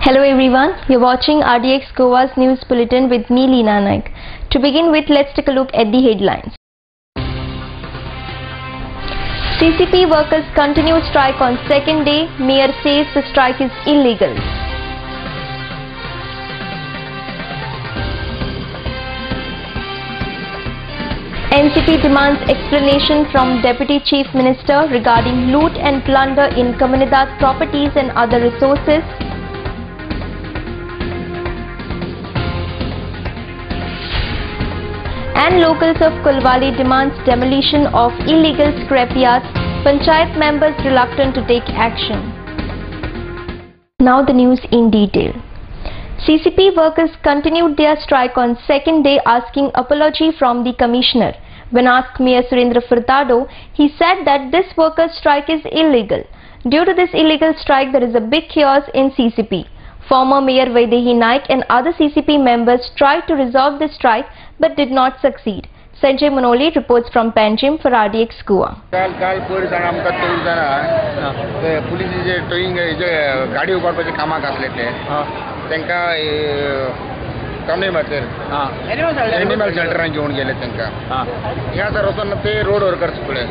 Hello everyone, you're watching RDX Goa's news bulletin with me Leena Naik. To begin with, let's take a look at the headlines. CCP workers continue strike on second day. Mayor says the strike is illegal. NCP demands explanation from Deputy Chief Minister regarding loot and plunder in Comunidad properties and other resources. And locals of Kulwali demands demolition of illegal scrapyards. Panchayat members reluctant to take action. Now the news in detail. CCP workers continued their strike on second day, asking apology from the commissioner. When asked Mayor Surendra Furtado, he said that this workers' strike is illegal. Due to this illegal strike, there is a big chaos in CCP. Former Mayor Vaidehi Naik and other CCP members tried to resolve the strike but did not succeed. Sanjay Manoli reports from Panjim for RDX Goa. काल पोलिसांना आमकां 23 जाणां ते police जे towing जे गाडी उबारपाचे कामाक आसले तांकां कन्वेमचेर animal शेल्टरान घेवन गेले तांकां हे आतां वचून ते रोड वर्कर्स फुडें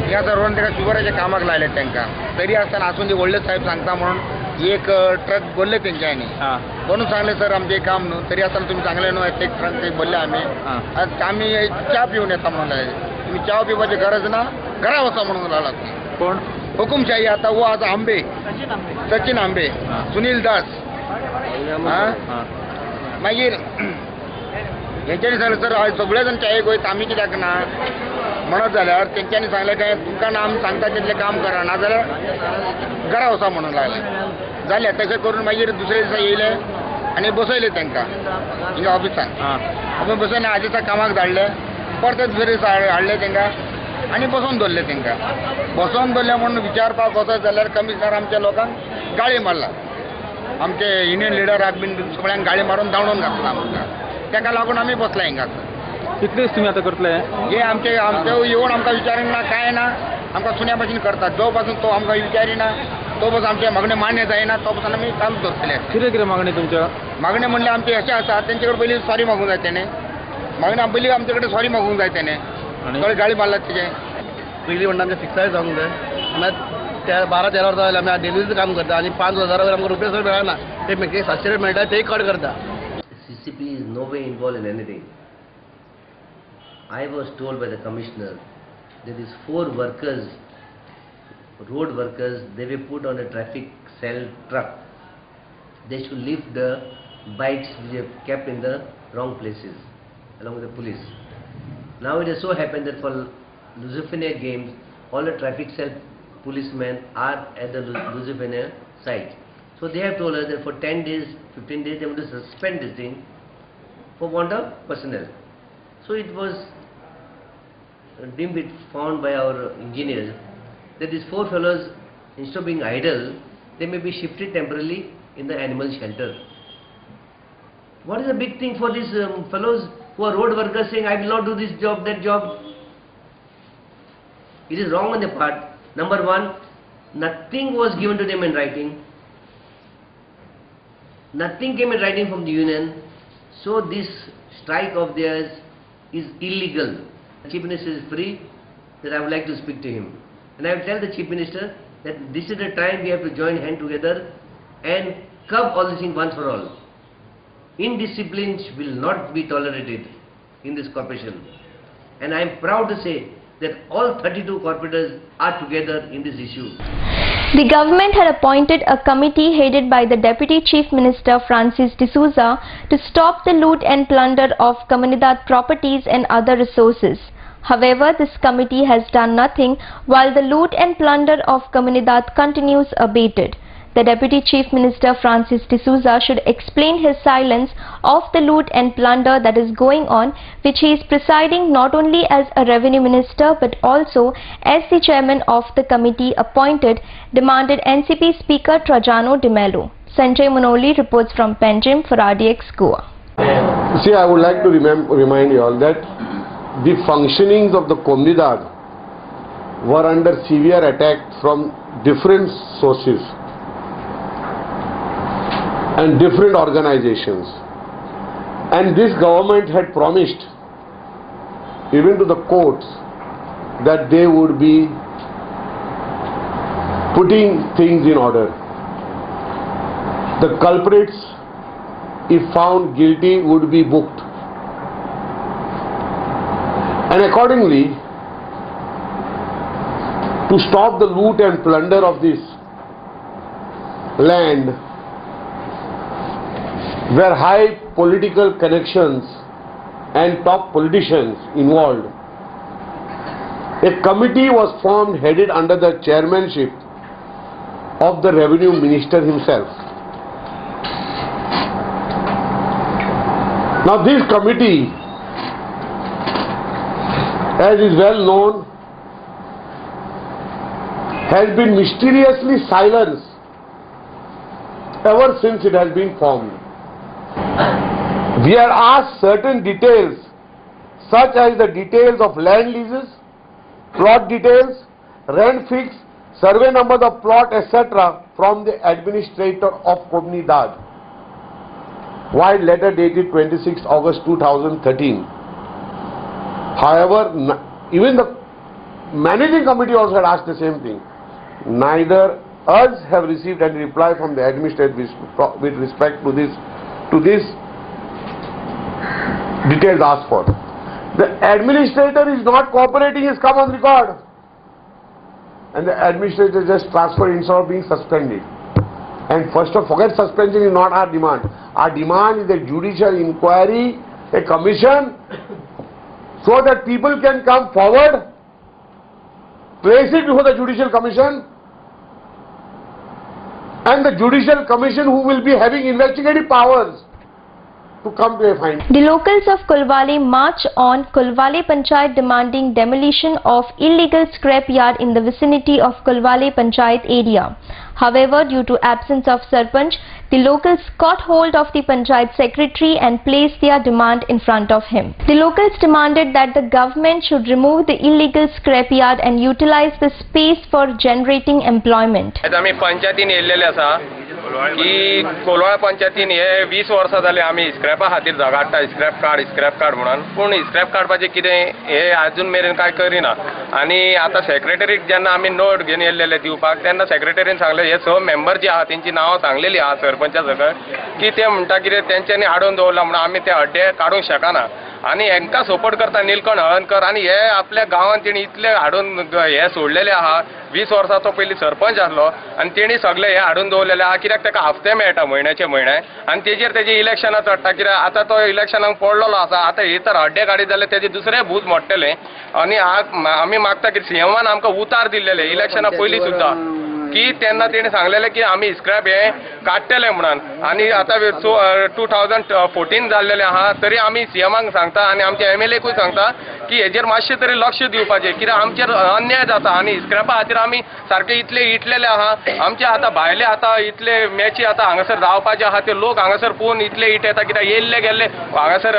हे आतां रोड ताका शुगराच्या कामाक लायले तांकां तरी आसतना आसून जे व्हडले साहेब सांगता म्हणून एक ट्रक बोलले तेंच्यांनी म्हणून सांगले सर आमचे काम न्हू तरी आसतना तुमी सांगले न्हू एक ट्रक ते बोलले आमी च्या पिवन येता म्हणून लायले तुमी च्या पिवपाची गरज ना घरा वचा म्हणून लायला कोण हुकुमशाही आता वो आता आंबे सचिन आंबे सुनील दास मागीर हेंच्यांनी सांगलें सर सगळे जाण चायेक वयता आमी कित्याक ना म्हणत जाल्यार तेंच्यांनी सांगलें काय तुमकां ना आमी सांगता तितलें काम करा नाजाल्यार घरा वचा म्हणून लायलें जालें तशें करून मागीर दुसरे दिसा येयले आनी बसयले तांकां हिंगा ऑफिसान आमी बसोवन आजी दिसा कामाक धाडले परते दुसरे दिसा हाडले तांकां आनी बसोवन दवरले तांकां बसोवन दवरले म्हणून विचारपाक वचत जाल्यार कमिशनर आमच्या लोकांक गाळी मारला आमचे युनियन लिडराक बीन सगळ्यांक गाळी मारून धांवडोवन घातला आमकां ताका लागून आमी बसला हिंगा कितले दीस तुमी आतां करतले हे आमचे येवन आमकां विचारिना कांय ना आमकां सुन्या भाशेन करतात जो पासून तो आमकां विचारिना तो पासून आमचे मागणे मान्य जायना तो पासून आमी चालू दवरतले कितें कितें मागणी तुमच्या मागणे म्हणले आमचे अशें आसा तेंचे कडेन पयलीं सॉरी मागूंक जाय तेणे मागणे पयलीं आमचे कडेन सॉरी मागूंक जाय तेणे थोडे गाळी मारल्यात तेजे पयलीं म्हणटा आमचे फिक्साय जावंक जाय आमी त्या 12-13 वर्सां जाल्यार आमी डेलीचं काम करता आनी 5,000 वयर आमकां रुपये सुद्दां मेळना ते मागीर 700 मेळटा तेय कट करता. CCP is no way involved in anything. I was told by the commissioner that these 4 workers, road workers, they were put on a traffic cell truck. They should lift the bikes which are kept in the wrong places along with the police. Now it has so happened that for Lucifer games, all the traffic cell policemen are at the Lucifer site. So they have told us that for 10 days, 15 days, they want to suspend this thing for want of personnel. So it was deemed found by our engineers that these 4 fellows, instead of being idle, they may be shifted temporarily in the animal shelter. What is the big thing for these fellows who are road workers saying, I will not do this job, that job? It is wrong on their part. Number one, nothing was given to them in writing. Nothing came in writing from the union. So this strike of theirs is illegal. The Chief Minister is free, that I would like to speak to him. And I will tell the Chief Minister that this is the time we have to join hands together and curb all this thing once for all. Indiscipline will not be tolerated in this corporation. And I am proud to say that all 32 corporators are together in this issue. The government had appointed a committee headed by the Deputy Chief Minister Francis D'Souza to stop the loot and plunder of Comunidad properties and other resources. However, this committee has done nothing while the loot and plunder of Comunidad continues unabated. The Deputy Chief Minister Francis D'Souza should explain his silence of the loot and plunder that is going on, which he is presiding not only as a revenue minister but also as the chairman of the committee appointed, demanded NCP Speaker Trajano De Mello. Sanjay Manoli reports from Panjim for RDX Goa. See, I would like to remind you all that the functionings of the Comunidad were under severe attack from different sources. and different organizations. And this government had promised even to the courts that they would be putting things in order. The culprits, if found guilty, would be booked. And accordingly, to stop the loot and plunder of this land, where high political connections and top politicians involved, a committee was formed headed under the chairmanship of the Revenue Minister himself. Now this committee, as is well known, has been mysteriously silenced ever since it has been formed. We are asked certain details, such as the details of land leases, plot details, rent fix, survey numbers of plot, etc. from the administrator of Comunidad, while letter dated 26 August 2013. However, even the managing committee also had asked the same thing. Neither us have received any reply from the administrator with respect to this details asked for. The administrator is not cooperating, is come on record, and the administrator just transferred instead of being suspended. And first of all, forget suspension is not our demand. Our demand is a judicial inquiry, a commission, so that people can come forward, place it before the judicial commission, and the judicial commission, who will be having investigative powers, to come to a finding. The locals of Kulwale march on Kulwale Panchayat demanding demolition of illegal scrapyard in the vicinity of Kulwale Panchayat area. However, due to absence of Sarpanch, the locals caught hold of the Panchayat secretary and placed their demand in front of him. The locals demanded that the government should remove the illegal scrapyard and utilize the space for generating employment. की कोलवाळ पंचायतीन हे 20 वर्सां जाली आमी स्क्रॅपा खातीर झगडटा, scrap काड म्हणून, पूण scrap काडपाचें कितें हे अजून मेरेन काय करिना. आनी आतां सेक्रेटरीक जेन्ना आमी नोट घेवन येयल्लेले दिवपाक, तेन्ना सेक्रेटरीन सांगलें हे 6 मेंबर जे आहा तेंची नांवां सांगलेलीं आहा सरपंचा सकयल, की ते म्हणटा कितें तेंच्यांनी हाडून दवरला म्हणून आमी ते अड्डे काडूंक शकना. आणि हांकां सपोर्ट करता निलकंठ हळर्णकर, आणि हे आपल्या गांवांत तेणी इतले हाडून हे सोडलेले आहा. 20 वर्सां तो पयलीं सरपंच आसलो आनी तेणी सगळे हे हाडून दवरलेले आहा. कित्याक ताका हफ्ते मेळटा म्हयन्याचे म्हयने, आनी तेजे इलेक्शनां चडटा. कित्याक आतां तो इलेक्शनाक पडलेलो आसा. आतां हे तर अड्डे काडीत जाल्यार तेजे दुसरे भूत मोडटले. आनी आमी मागता की सीएमान आमकां उतार दिल्लेले इलेक्शना पयलीं सुद्दां, की तेन्ना तेणी सांगलेलें की आमी स्क्रॅप हे काडटले म्हणून. आनी आतां 2014 जाल्लेलें आहा, तरी आमी सीएमाक सांगता आनी आमच्या MLAकूय सांगता की हेजेर मातशें तरी लक्ष दिवपाचें, कित्याक आमचेर अन्याय जाता. आनी स्क्रॅपा खातीर आमी सारके इतले इटलेले आहा. आमचे आतां भायले आतां इतले मॅची आतां हांगासर जावपाचे आहा, ते लोक हांगासर पळोवन इतले इट येता, कित्याक येयल्ले गेल्ले हांगासर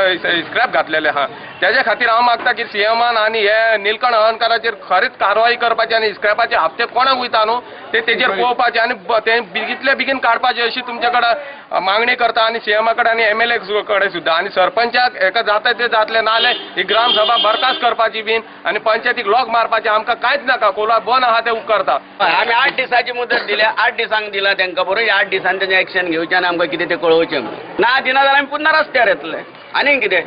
स्क्रॅप घातलेले आहा. तेज्या खातीर हांव मागता की सीएमान आनी हे निलकंठ हळर्णकराचेर खरीच कारवाई करपाची, आनी स्क्रॅपाचे हप्ते कोणाक वयता न्हू ते तेजेर पळोवपाचे आनी ते बेगितले बेगीन काडपाचे अशी तुमचे कडेन मागणी करता. आनी सीएमा कडेन आनी MLA कडेन सुद्दां. आनी सरपंचाक हेका जाता ते जातले, नाल्यार ही ग्रामसभा बरखास्त करपाची बीन आनी पंचायतीक लॉक मारपाचे. आमकां कांयच नाका, कोलवा बंद आहा ते उपकारता. आमी 8 दिसाची मुदत दिल्या, 8 दिसांक दिला तांकां, बरोबर 8 दिसांनी तेजें एक्शन घेवचें आनी आमकां कितें तें कळोवचें. ना दिना जाल्यार आमी पुन्हा रस्त्यार येतले. आनी कितें?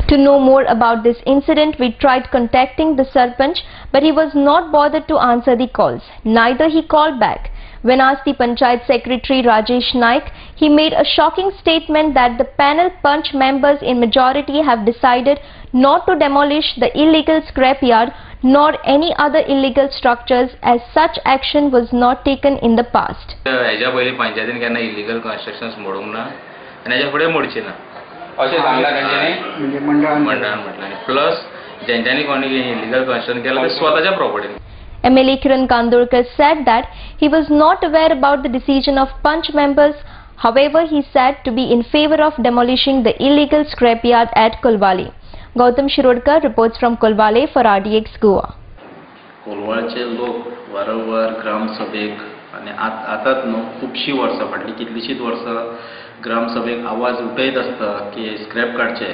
To know more about this incident, we tried contacting the Sarpanch, but he was not bothered to answer the calls. Neither he called back. When asked the Panchayat Secretary Rajesh Naik, he made a shocking statement that the panel punch members in majority have decided not to demolish the illegal scrapyard nor any other illegal structures, as such action was not taken in the past. हेच्या पयलीं पंचायतीन केन्ना illegal constructions मोडूंक ना आनी हेच्या फुडें मोडची ना अशें सांगलां तेंच्यांनी मंडळान म्हटलें. प्लस जेंच्यांनी कोणी इलिगल कन्स्ट्रक्शन केलां ते स्वताच्या प्रॉपर्टीन. MLA Kiran Kandorkar said that he was not aware about the decision of punch members. However, he said to be in favor of demolishing the illegal scrapyard at Kulwale. Gautam Shirodkar reports from Kulwale for RDX Goa. कोलवाळचे लोक वारंवार ग्रामसभेक आणि आतांच न्हू खुबशीं वर्सां फाटलीं कितलींशींच वर्सां ग्रामसभेक आवाज उठयत आसता की स्क्रॅप काडचे.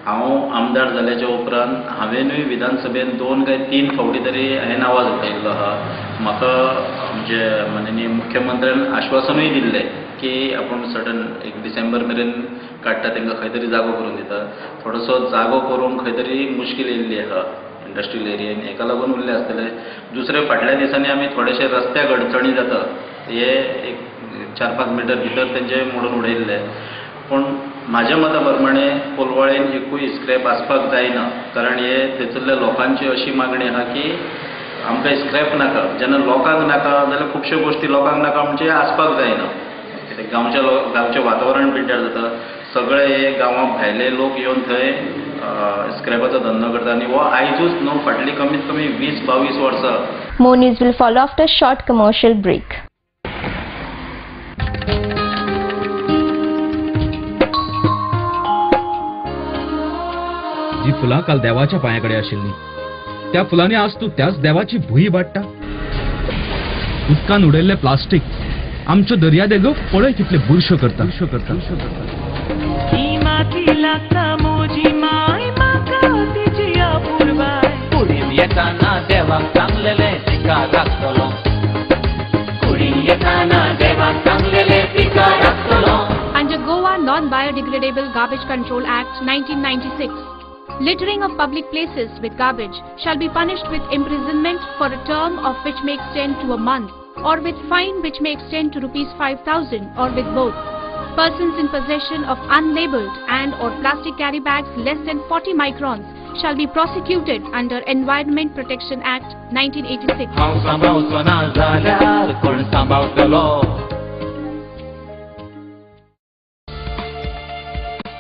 हांव आमदार जाल्याच्या उपरांत हांवेनूय विधानसभेन 2 काय 3 फावटी तरी हांवें आवाज उठयल्लो आहा. म्हाका म्हणजे माननीय मुख्यमंत्र्यान आश्वासनूय दिल्लें की आपूण सडन 1 डिसेंबर मेरेन काडटा, तांकां खंय तरी जागो करून दिता. थोडोसो जागो करूंक खंय तरी मुश्कील येयल्ली आहा इंडस्ट्रियल एरियेन, हेका लागून उरले आसतले. दुसरे फाटल्या दिसांनी आमी थोडेशे रस्त्याक अडचणी जाता, हे एक 4-5 मिटर भितर तेंचे मोडून उडयल्ले. पूण म्हाज्या मता प्रमाणे कोलवाळेन एकूय स्क्रॅप आसपाक जायना, कारण हे थंयसरल्या लोकांची अशी मागणी आहा की आमकां स्क्रॅप नाका. जेन्ना लोकांक नाका जाल्यार खुबश्यो गोश्टी लोकांक नाका म्हणजे आसपाक जायना. गांवचें वातावरण पिड्ड्यार जाता. सगळे हे गांवां भायले लोक येवन थंय स्क्रॅपाचो धंदो करता आनी हो आयजूच न्हू, फाटली कमीत कमी 20-22 वर्सां. More news will follow after a short commercial break. जी फुलां काल देवाच्या पांयाकडे आशिल्ली, त्या फुलांनी आज तूं त्याच देवाची भुंय वाडटा. उदकान उडयल्लें प्लास्टीक आमच्यो दर्यादेगो पळय कितले बुरश्यो करता. Under Goa Non-Biodegradable Garbage Control Act 1996, littering of public places with garbage shall be punished with imprisonment for a term of which may extend to a month, or with fine which may extend to ₹5,000, or with both. Persons in possession of unlabeled and or plastic carry bags less than 40 microns shall be prosecuted under Environment Protection Act 1986.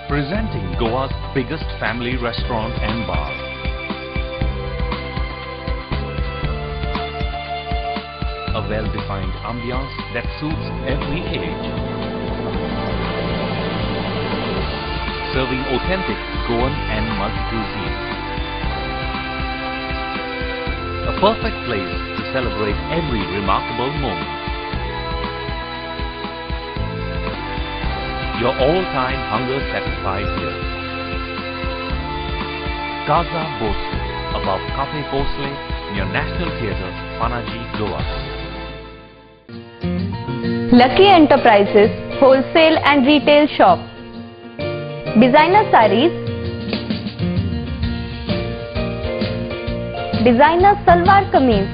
Presenting Goa's biggest family restaurant and bar. A well-defined ambiance that suits every age. Serving authentic Goan and multi-cuisine. A perfect place to celebrate every remarkable moment. Your all-time hunger satisfied here. Casa Bosque, above Cafe Bosle, near National Theatre, Panaji, Goa. Lucky Enterprises Wholesale and Retail Shop. Designer sarees, designer salwar kameez,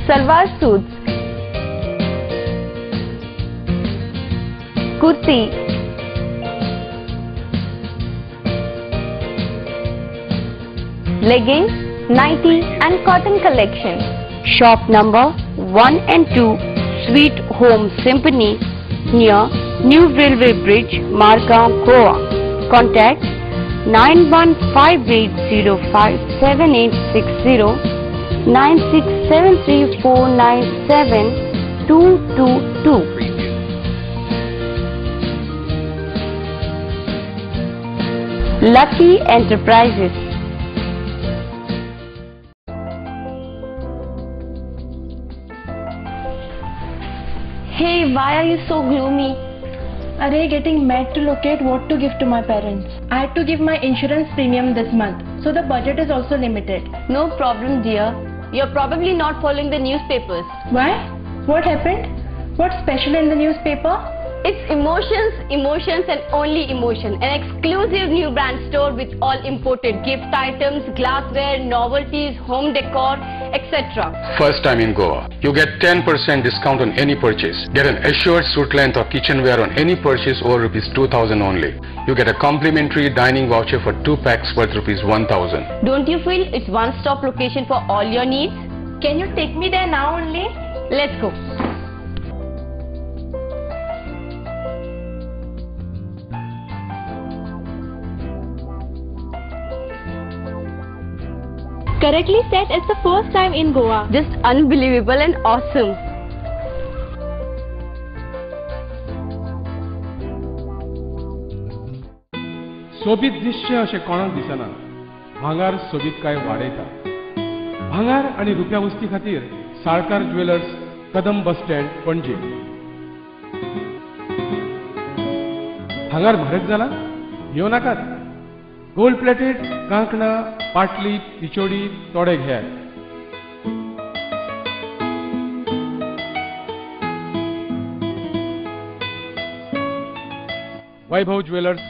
salwar suits, kurti, leggings, nighty and cotton collection. Shop number 1 and 2, Sweet Home Symphony, near New Railway Bridge, Margam, Goa. Contact 9158057860, 9673497222. Lucky Enterprises. Hey, why are you so gloomy? Arey, getting mad to locate what to give to my parents. I had to give my insurance premium this month, so the budget is also limited. No problem, dear. You're probably not following the newspapers. Why? What happened? What's special in the newspaper? It's emotions, emotions and only emotion. An exclusive new brand store with all imported gift items, glassware, novelties, home decor, etc. First time in Goa. You get 10% discount on any purchase. Get an assured suit length or kitchenware on any purchase over ₹2,000 only. You get a complimentary dining voucher for 2 packs worth ₹1,000. Don't you feel it's one-stop location for all your needs? Can you take me there now only? Let's go. Correctly said, it's the first time in Goa. Just unbelievable and awesome. सोबीत दिसचे अशें कोणाक दिसना. भांगार सोबीत काय वाडयता. भांगार आनी रुप्या वस्ती खातीर साळकार ज्वेलर्स कदम बस स्टँड पणजे. हांगार म्हारग जाला? येव नाकात. गोल्ड प्लेटेड कांकणां, पाटली, पिचोडी तोडे घेयात. वैभव ज्वेलर्स,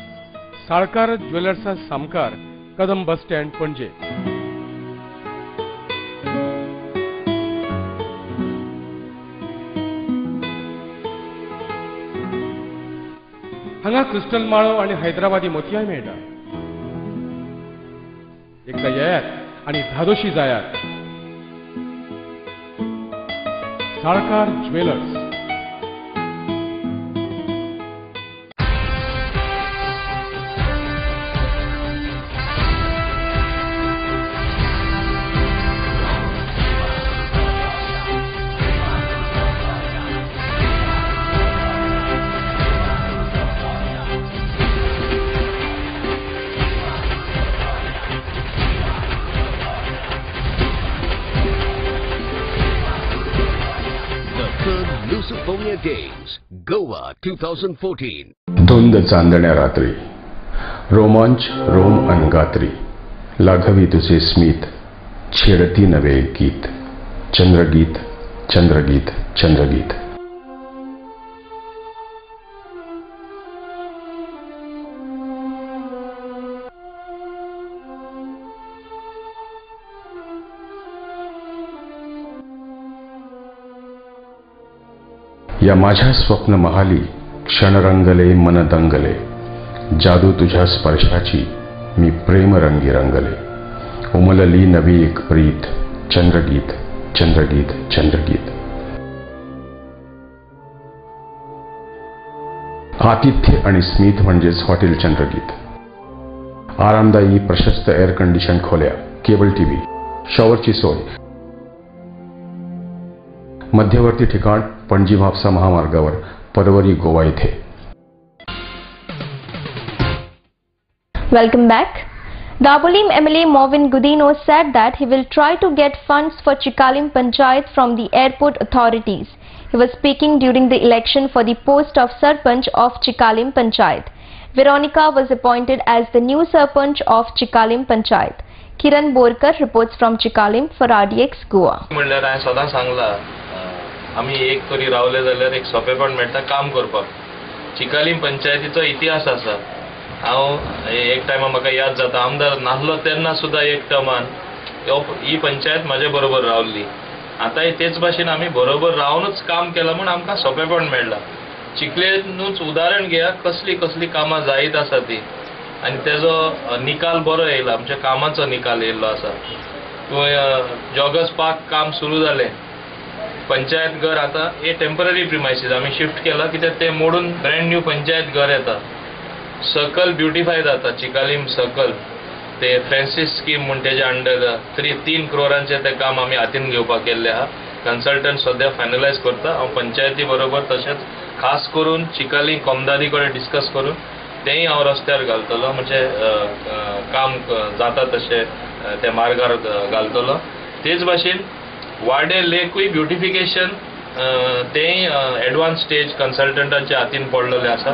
साळकार ज्वेलर्सा सामकार, कदम बस स्टँड पणजे. हांगा क्रिस्टल माळो आणि हैदराबादी मोतयाय मेळटा. एकदा येयात आणि धादोशी जायात. Salkar jewellers. Lusophobia Games, Goa 2014. धुंद चांदण्या रात्री, रोमांच रोम अनगात्री, लाघवी तुझे स्मित, छेडती नवे गीत, चंद्रगीत चंद्रगीत चंद्रगीत. या माझ्या स्वप्न महाली क्षण रंगले मन दंगले, जादू तुझ्या स्पर्शाची मी प्रेम रंगी रंगले. उमलली नवी एक प्रीत, चंद्रगीत चंद्रगीत चंद्रगीत. आतिथ्य आणि स्मित म्हणजेच हॉटेल चंद्रगीत. आरामदायी प्रशस्त एअर कंडिशन खोल्या, केबल टीव्ही, शॉवरची सोय. मध्यवर्ती ठिकाण पणजी म्हापसा महामार्गावर, परवरी गोवा येथे. Welcome back. Dabolim MLA Movin Gudino said that he will try to get funds for Chikalim Panchayat from the airport authorities. He was speaking during the election for the post of Sarpanch of Chikalim Panchayat. Veronica was appointed as the new Sarpanch of Chikalim Panchayat. Kiran Borkar reports from Chikalim for RDX Goa. म्हणल्यार हांवें सदां सांगलां आमी एक तरी रावले जाल्यार एक सोंपेपण मेळटा काम करपाक. चिकालीम पंचायतीचो इतिहास आसा. हांव एक टायमा म्हाका याद जाता आमदार नासलो तेन्ना सुद्दां एक टर्मान ही पंचायत म्हाजे बरोबर रावल्ली. आतांय तेच भाशेन आमी बरोबर रावनूच काम केलां म्हूण आमकां सोंपेपण मेळ्ळां. चिखलेनूच उदाहरण घेया कसली कसली कामां जायत आसा ती आनी तेजो निकाल बरो येयला. आमच्या कामाचो निकाल येयल्लो आसा. जॉगर्स पार्क काम सुरू जालें. पंचायत घर आता हे टेम्पररी प्रिमायसीस आम्ही शिफ्ट केला कित्याक ते मोडून ब्रँड न्यू पंचायत घर येता. सर्कल ब्युटिफाय जाता. चिकालीम सर्कल ते फ्रांसीस स्कीम म्हूण तेज्या अंडर 3 करोडांचे ते काम आमी हातीन घेवपाक केल्ले आहा. कन्सल्टंट सद्या फायनलायज करता. हांव पंचायती बरोबर तशेंच खास करून चिकाली कोमदादी कडेन डिस्कस करून तेंय हांव रस्त्यार घालतलो. म्हणजे काम जाता तशें त्या मार्गार घालतलो. तेच भाशेन वाडे लेकूय ब्युटिफिकेशन तेंय एडवान्स स्टेज कन्सल्टंटांच्या हातीन पडलेले आसा.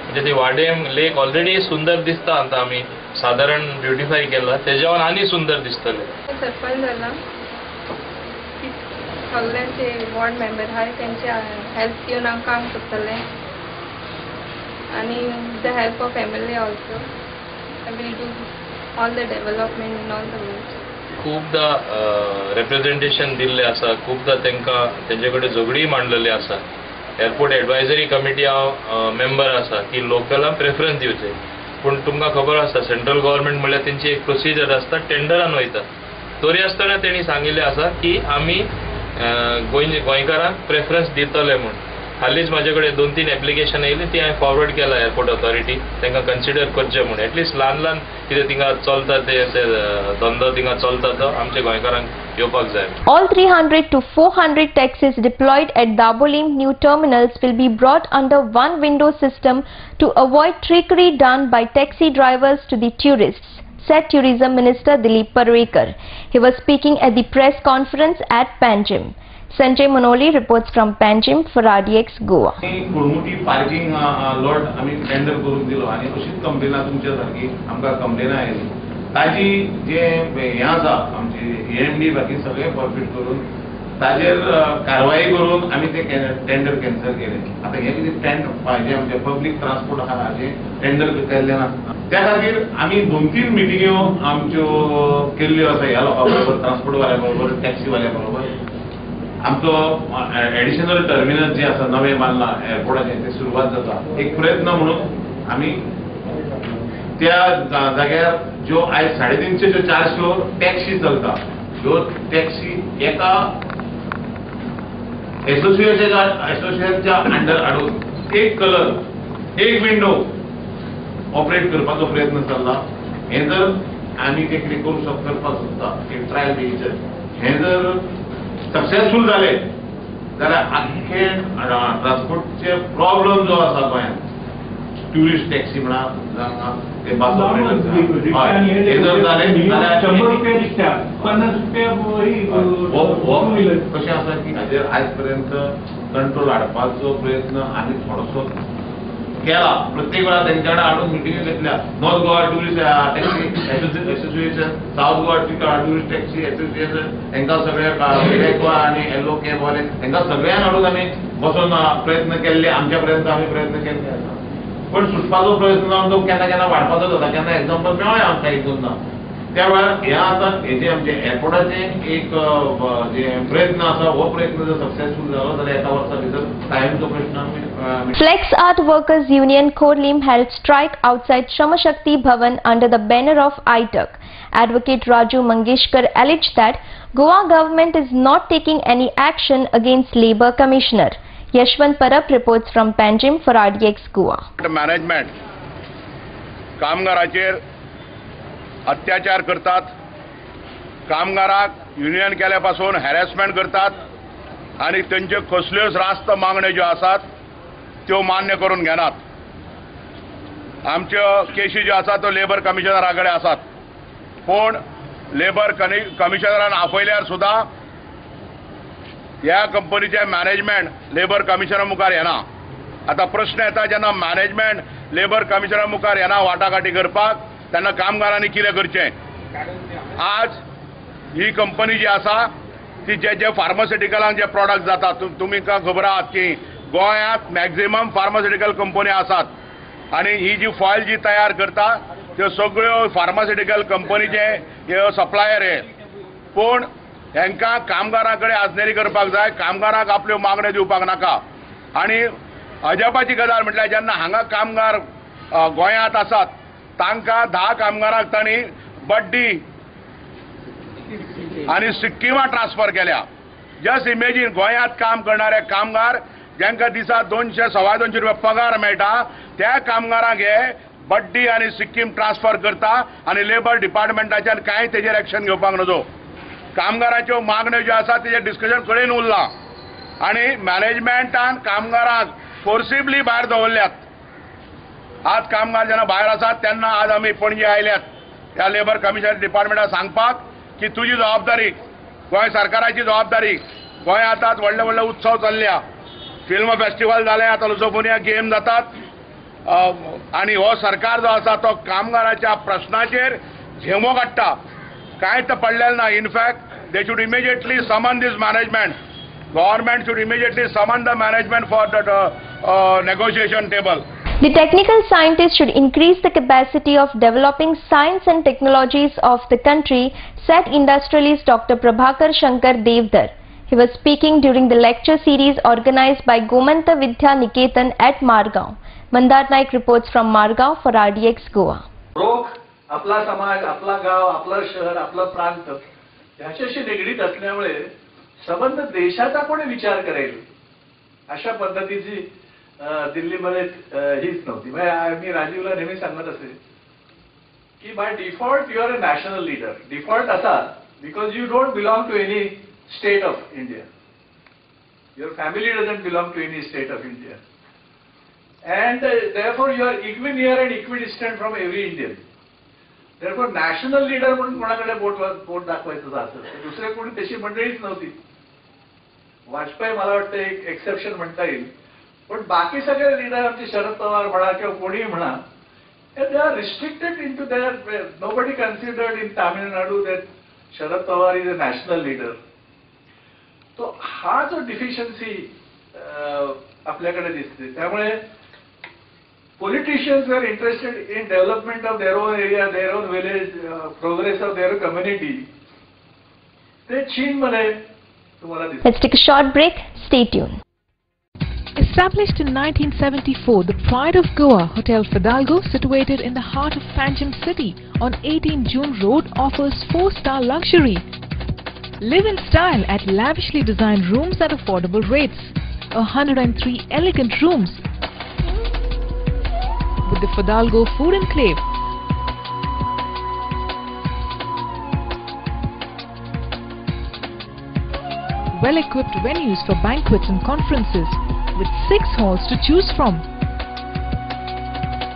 म्हणजे ती वाडे लेक ऑलरेडी सुंदर दिसता. आतां आमी सादारण ब्युटिफाय केला तेज्यावन आनी सुंदर दिसतले. सरपंच जाला सगळे ते वॉर्ड मेंबर आहाय तेंचे हेल्प घेवन हांव काम करतलें आनी with the help of MLA also I will do all the development in all the roads. खूबदां रिप्रेझेंटेशन दिल्लें आसा. खूबदां तेंकां तेंचे कडेन झगडीय मांडलेली आसा. एअरपोर्ट एडवायझरी कमिटी हांव मेंबर आसा की लोकलांक प्रेफरन्स दिवचे. पूण तुमकां खबर आसा सेंट्रल गव्हर्मेंट म्हणल्यार तेंची एक प्रोसिजर आसता टेंडरान वयता. तरी आसतना तेणी सांगिल्लें आसा की आमी गोंयकारांक प्रेफरन्स दितले म्हूण. हालींच म्हाजे कडेन 2-3 एप्लिकेशन येयली ती हांवें फॉरवर्ड केला एअरपोर्ट ऑथॉरिटी तांकां कन्सिडर करचें म्हूण. एटलिस्ट ल्हान कितें थिंगा चलता ते धंदो थिंगा चलता तो आमच्या गोंयकारांक येवपाक जाय. All 300 to 400 taxis deployed at Dabolim new terminals will be brought under one window system to avoid trickery done by taxi drivers to the tourists. said Tourism Minister Dilip Parwekar. He was speaking at the press conference at Panjim. Sanjay Monoli reports from Panjim for RDX Goa. कुळमुटी parking lot आम्ही tender करून दिलो आणि अशीच कंप्लेना तुमच्या सारखी आमकां कंप्लेना oily ताजी जे हें आसा आमची EMD बाकी सगळे परफेक्ट करून ताजेर कारवाई करून आमी ते टेंडर कॅन्सल केले. आता हे कितें टेंडर पाहिजे आमचे पब्लीक ट्रान्सपोर्ट आहा हाजे टेंडर केल्ले ना त्या खातीर आमी 2-3 मिटिंग्यो आमच्यो केल्ल्यो आसा ह्या लोकां बरोबर ट्रान्सपोर्ट वाल्या बरोबर टॅक्सी वाल्या बरोबर. आमचो एडिशनल टर्मिनल जे आसा नवे बांदला एअरपोर्टाचे ते सुरवात जाता एक प्रयत्न म्हणून आमी त्या जाग्यार ज्यो आयज 350 ज्यो 400 टॅक्सी चलता ह्यो टॅक्सी एका एसोसिएशनच्या अंडर हाडून एक कलर एक विंडो ऑपरेट करपाचो प्रयत्न चल्ला. हे जर आमी ते कितें करपाक सोदता एक ट्रायल बेजीचेर हे जर सक्सेसफुल जाले जाल्यार आख्खे ट्रान्सपोर्टचे प्रॉब्लम जो आसा गोंयांत ट्युरिस्ट टॅक्सी म्हणा ते बस ऑपरेटर हे जर जाले जाल्यार 100 रुपया दिसता 50 रुपया कशें आसा की हाजेर आयज पर्यंत कंट्रोल हाडपाचो प्रयत्न आमी थोडोसो केला. प्रत्येक वेळा तेंच्याकडे हाडून मिटिंग्यो घेतल्या. North Goa tourist taxi association, south Goa tourist taxi association हांकां सगळे गोवा आनी येलो कॅब वाले हांकां सगळ्यांक हाडून आमी बसून प्रयत्न केल्ले. आमच्या पर्यंत आमी प्रयत्न केल्ले आसा पण सुटपाचो प्रयत्न आमचो केन्ना केन्ना वाडपाचो जाता केन्ना एक्झाम्पल मेळ्ळें आमकां एक दोनदा. त्या वेळार हे आतां हेजे आमचे एअरपोर्टाचे एक जे प्रयत्न आसा हो प्रयत्न जर सक्सेसफूल जालो जाल्यार एका वर्सा भितर टायमचो प्रश्न आमी Flex Art Workers Union Korlim held strike outside Shram Shakti Bhavan under the banner of ITUC. Advocate Raju Mangeshkar alleged that Goa government is not taking any action against Labour Commissioner. Yashwant Parab reports from Panjim for RDX Goa. Management कामगाराचेर अत्याचार करतात, कामगाराक union केल्यापासून harassment करतात आणि त्यांचे कसल्योच रास्त मागण्यो ज्यो आसात त्यो मान्य करून घेनात. आमच्यो केशी ज्यो आसात त्यो लेबर कमिशनरा कडेन आसात पूण लेबर कमिशनरान आपयल्यार सुद्दां ह्या कंपनीचे मॅनेजमेंट लेबर कमिशनरा मुखार येना. आता प्रश्न येता जेन्ना मॅनेजमेंट लेबर कमिशनरा मुखार येना वाटाघाटी करपाक तेन्ना कामगारांनी कितें करचें. आज ही कंपनी जी आसा ती जे फार्मास्युटिकलांक जे प्रॉडक्ट जातात तुमकां खबर आहात की गोंयांत मॅक्झिमम फार्मास्युटिकल कंपनी आसात आणि ही जी फॉयल जी तयार करता त्यो सगळ्यो फार्मास्युटिकल कंपनीचे हे सप्लायर हे पूण हांकां कामगारां कडेन आजनेरी करपाक जाय. कामगारांक आपल्यो मागण्यो दिवपाक नाका. आणि अजापाची गजाल म्हटल्यार जेन्ना हांगा कामगार गोंयांत आसात तांकां 10 कामगारांक तांणी बड्डी आणि सिक्किमा ट्रान्सफर केल्या. जस्ट इमेजीन गोंयांत काम करणारे कामगार ज्यांका दिसा 200-250 रुपया पगार मेळटा त्या कामगारांक हे बड्डी आणि सिक्कीम ट्रान्सफर करता आणि लेबर डिपार्टमेंटाच्यान कांय तेजेर एक्शन घेवपाक नजो. कामगाराच्यो मागण्यो ज्यो आसा तेजेर डिस्कशन कडेन उरलां आणि मॅनेजमेंटान कामगारांक फोर्सिबली भायर दवरल्यात. आज कामगार जेन्ना भायर आसात तेन्ना आज आमी पणजे आयल्यात ह्या लेबर कमिशन डिपार्टमेंटाक सांगपाक की तुजी जबाबदारी गोंय सरकाराची जबाबदारी. गोंयांत आतां व्हडले व्हडले उत्सव चल्ल्या, फिल्म फेस्टिवल जालें, आतां लुसोफोनिया गेम जातात आणि हो सरकार जो आसा तो कामगाराच्या प्रश्नाचेर झेमो काडटा. कांयच पडलेलें ना. In fact they should immediately summon this management. Government should immediately summon the management for the negotiation table. The technical scientists should increase the capacity of developing science and technologies of the country, said industrialist Dr. Prabhakar Shankar Devdar. He was speaking during the lecture series organized by Gomanta Vidya Niketan at Margaon. Mandar Naik reports from Margaon for RDX Goa. रोग आपला समाज, आपला गाव, आपलं शहर, आपलं प्रांत ह्याच्याशी निगडीत असल्यामुळे संबंध देशाचा कोणी विचार करेल अशा पद्धतीची दिल्लीमध्ये हीच नव्हती. मी राजीवला नेहमी सांगत असे की by default you are a national leader. Default असा because you don't belong to any state of India. Your family doesn't belong to any state of India and therefore you are equal near and equidistant from every Indian. Therefore national leader म्हणून कोणाकडे boat दाखवायचं असेल दुसरे कोणी तशी मंडळीच नव्हती. वाजपेयी मला वाटतं एक एक्सेप्शन म्हणता येईल, पण बाकी सगळे लीडर आमचे शरद पवार म्हणा किंवा कोणीही म्हणा, they are restricted into their, nobody considered in Tamil Nadu that Sharad Pawar is a national leader. तो हा जो डिफिशियन्सी आपल्याकडे दिसते, त्यामुळे politicians are interested in development of their own area, their own village, progress of their community. ते चीनमध्ये तुम्हाला दिसते. Let's take a short break. Stay tuned. Established in 1974, the Pride of Goa Hotel Fidalgo, situated in the heart of Panjim city on 18 June Road, offers 4-star luxury. Live in style at lavishly designed rooms at affordable rates. 103 elegant rooms with the Fidalgo Food Enclave. Well-equipped venues for banquets and conferences, with 6 halls to choose from.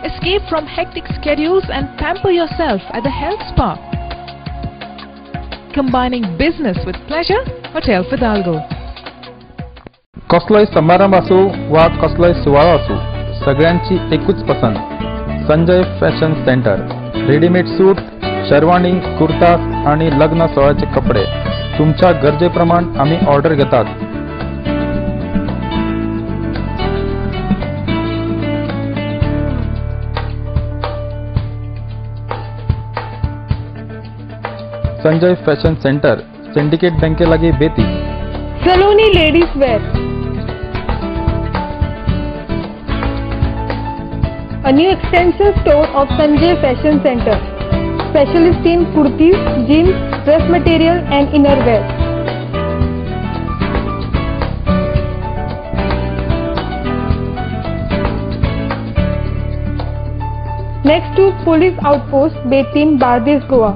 Escape from hectic schedules and pamper yourself at the health spa. Combining business with pleasure, Hotel Fidalgo. कसलोय समारंभ असो वा कसलोय सुवाळो असो, सगळ्यांची एकूच पसंत. Sanjay fashion centre. Readymade suit, sherwani, kurta आणि लग्न सोहळ्याचे कपडे तुमच्या गरजेप्रमाणे आम्ही ऑर्डर घेतात. संजय फॅशन सेंटर, सिंडिकेट बँके लागी बेती. Saloni ladies wear. A new extensive store of Sanjay Fashion Center. Specialist in kurtis, jeans, dress material and innerwear. Next to Police Outpost, Betim, Bardes, Goa.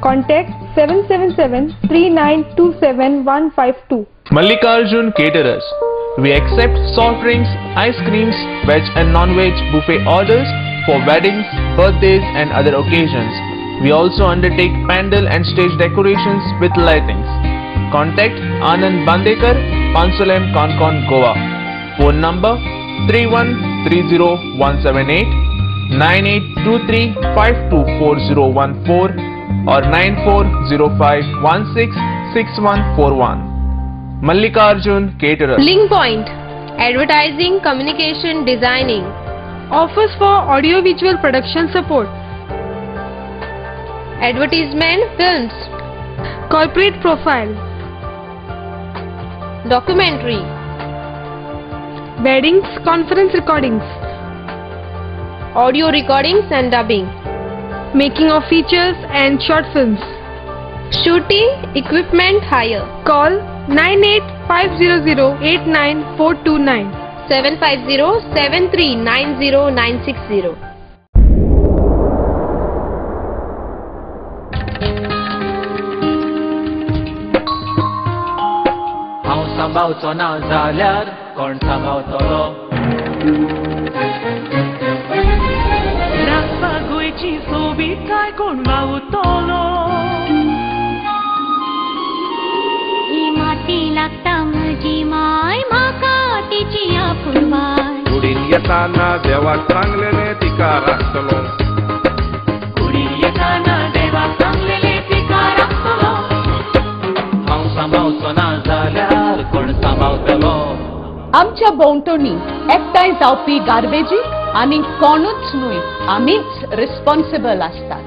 Contact 777-3927-152. Mallikarjun Caterers. We accept soft drinks, ice creams, veg and non-veg buffet orders for weddings, birthdays and other occasions. We also undertake pandal and stage decorations with lightings. Contact Anand Bandekar, Pansulem, Concon, Goa. Phone number 3130-178, 9823-524014 or 9405166141. Mallikarjun Caterer. Link Point. Advertising, communication, designing. Offers for audio-visual production support. Advertisement, films. Corporate profile. Documentary. Weddings, conference recordings. Audio recordings and dubbing. Making of features and short films. Shooting, equipment hire. Call 9850089429. 750-7390960. हांव सांबाळचो ना जाल्यार कोण सांबाळतलो. राखपा गोंयची सोबीतकाय कोण वावुरतलो. ही माती लागता म्हजी माय, म्हाका तिची आपुरबाय. कुडीन येताना देवाक सांगलेले तिका राखतलो. कुडीन येताना देवाक सांगलेले तिका राखतलो. हांव सांबाळचो ना जाल्यार कोण सांबाळतलो. आमच्या भोंवतणी एकठांय जावपी गार्बेजी आनी कोणूच न्हय, आमीच रिस्पॉन्सिबल आसतात.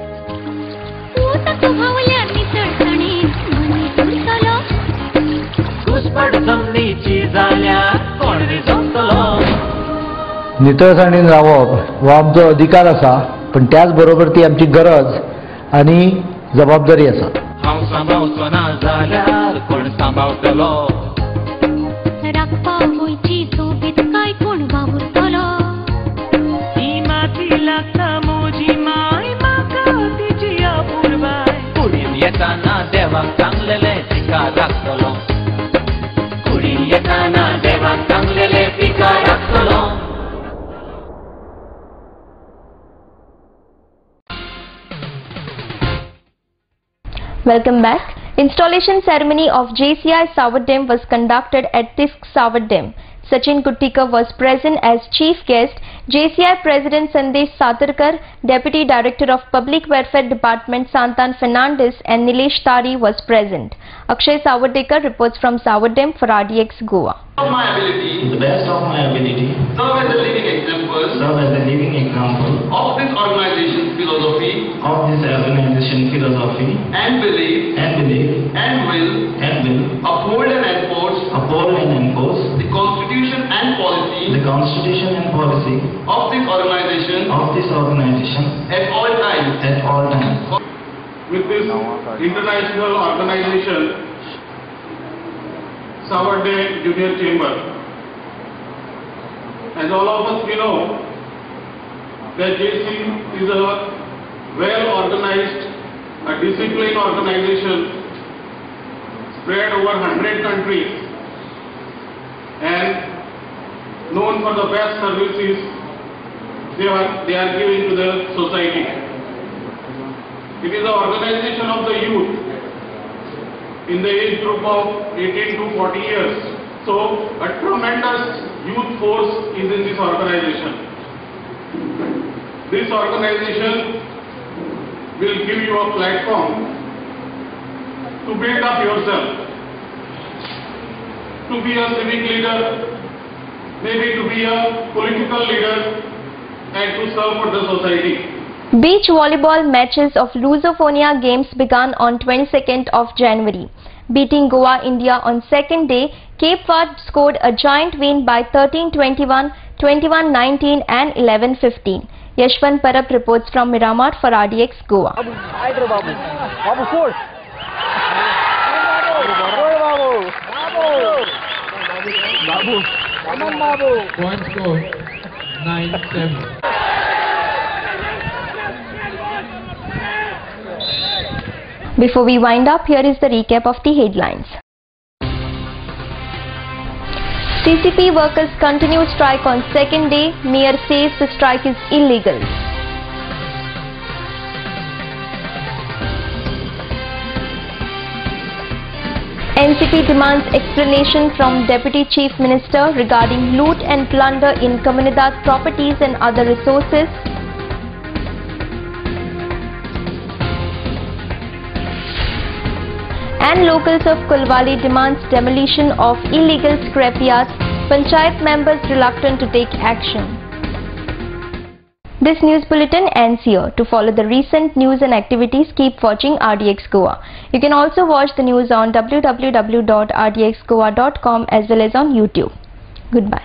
घुसपट जमनीची जाल्यार कोण रिजवतलो. नितळसाणीन रावप हो आमचो अधिकार आसा, पण त्याच बरोबर ती आमची गरज आनी जबाबदारी आसा. हांव सांबाळचो ना जाल्यार कोण सांबाळतलो. राखपा गोंयची सोबीतकाय कोण वावुरतलो. ही माती लागता म्हजी माय, म्हाका तिची आपुरबाय. कुडीन येताना देवाक सांगलेले तिका राखतलो. कुडीन येताना देवाक सांगलेले तिका राखतलो. Welcome back. Installation ceremony of JCI Savod Dam was conducted at Tisk Savod Dam. Sachin Kuttikar was present as chief guest. JCI President Sandesh Satarkar, Deputy Director of Public Welfare Department Santan Fernandes and Nilesh Tari was present. Akshay Sawadekar reports from Savod Dam for RDX Goa. Of my ability, to the best of my ability, serve as a living example of this organization's philosophy and belief and will uphold and enforce the constitution and policy of this organization at all times. With this international organization, Savod Dam Junior Chamber, as all of us we know that JC is a well organized, a disciplined organization spread over 100 countries and known for the best services they are giving to the society. It is an organization of the youth in the age group of 18 to 40 years. So a tremendous youth force is in this organization. This organization will give you a platform to build up yourself, to be a civic leader, maybe to be a political leader, and to serve for the society. Beach volleyball matches of Lusophonia Games began on 22nd of January. Beating Goa, India on second day, Cape Verde scored a giant win by 13-21, 21-19 and 11-15. Yashwant Parab reports from Miramar for RDX Goa. Point score 9-7. Before we wind up, here is the recap of the headlines. TCP workers continue strike on second day. Mayor says the strike is illegal. NCP demands explanation from Deputy Chief Minister regarding loot and plunder in Comunidad properties and other resources. And locals of Kulwali demands demolition of illegal scrapyards. Panchayat members reluctant to take action. This news bulletin ends here. To follow the recent news and activities, keep watching RDX Goa. You can also watch the news on www.rdxgoa.com as well as on YouTube. Goodbye.